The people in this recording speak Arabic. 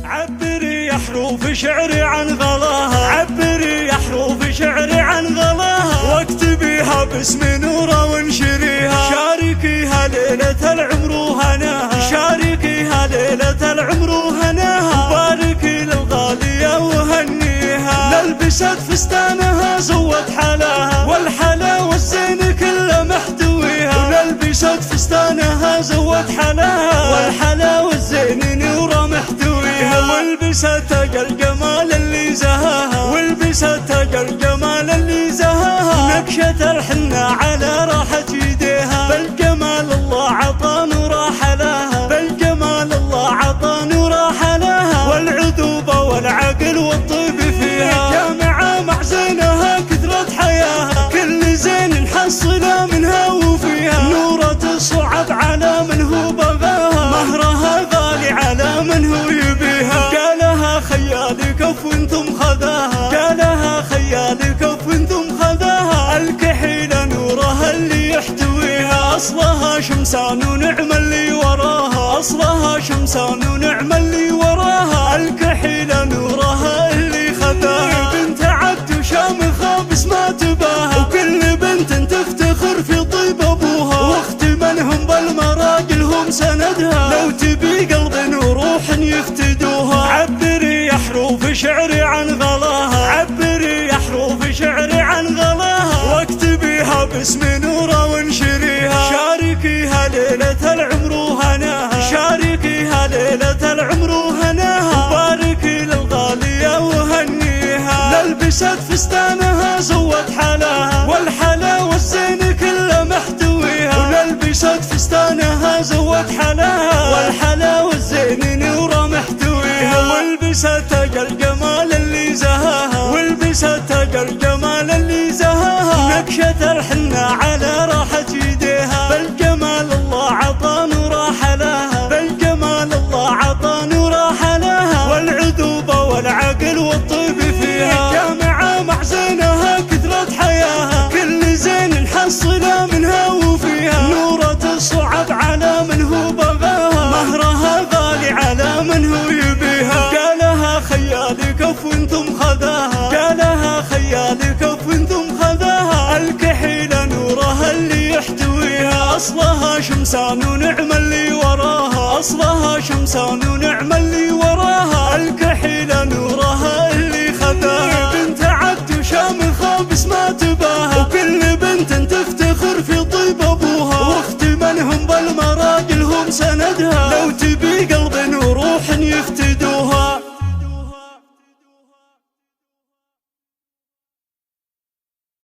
عبري يا حروف شعري عن غلاها، عبري يا حروف شعري عن غلاها، واكتبيها باسم نوره وانشريها. شاركيها ليلة العمر وهناها، شاركيها ليلة العمر وهناها، وباركي للغالية وهنيها. للبست فستانها زود حلاها، والحلا والزين كله محتويها. وللبست فستانها زود حلاها، والحلا والزين نوره محتويها. والبست تقى الجمال اللي زهاها، والبست تقى الجمال اللي زهاها. نكشة الحنة على راحة يديها، بالجمال الله عطى نوره حلاها، بالجمال الله عطى نوره حلاها. والعذوبة والعقل والطيب فيها، جامعة مع زينها كثرة حياها. كل زين نحصله منها وفيها، نورة الصعب على من هو بغاها، مهرها غالي على من هو يبيها. قالها خيالي كف وانتم خذاها، قالها خيالي كف وانتم خذاها. الكحيلة نورها اللي يحتويها، أصلها شمسان ونعم اللي وراها، أصلها شمسان ونعم اللي وراها. الكحيلة نورها اللي خذاها، بنت عبد وشامخة بس ما تباها. وكل بنت تفتخر في طيب أبوها، واخت منهم بالمراجل هم سندها. لو تبي قلب وروح يفتدوها، عبري يا حروف شعري عن غلاها، عبري يا حروف شعري عن غلاها، واكتبيها باسم نوره وانشريها. شاركيها ليلة العمر وهناها، شاركيها ليلة العمر وهناها، وباركي للغالية وهنيها. للبست فستانها زود حلاها، والحلا والزين كله محتويها. وللبست فستانها زود حلاها، والحلا والزين نوره محتويها. والبست تقى الجمال اللي زهاها، والبست تقى الجمال اللي زهاها. نكشة الحنة على راحة يديها، بالجمال الله عطى نوره حلاها، بالجمال الله عطى نوره حلاها. والعذوبة والعقل والطيب فيها، جامعة مع زينها كثرة حياها. كل زين نحصله منها وفيها، نورة الصعب على من هو بغاها، مهرها غالي على من هو يبيها. قالها خيالي كف وانتم خذاها، قالها خيالي كف وانتم خذاها. الكحيلة نورها اللي يحتويها، أصلها شمسان ونعم اللي وراها، أصلها شمسان ونعم اللي وراها. الكحيلة نورها اللي خذاها، بنت عبد وشامخة بس ما تباها. وكل بنت تفتخر في طيب أبوها، واخت منهم بالمراجل هم سندها. لو تبي قلب وروح يفتدوها،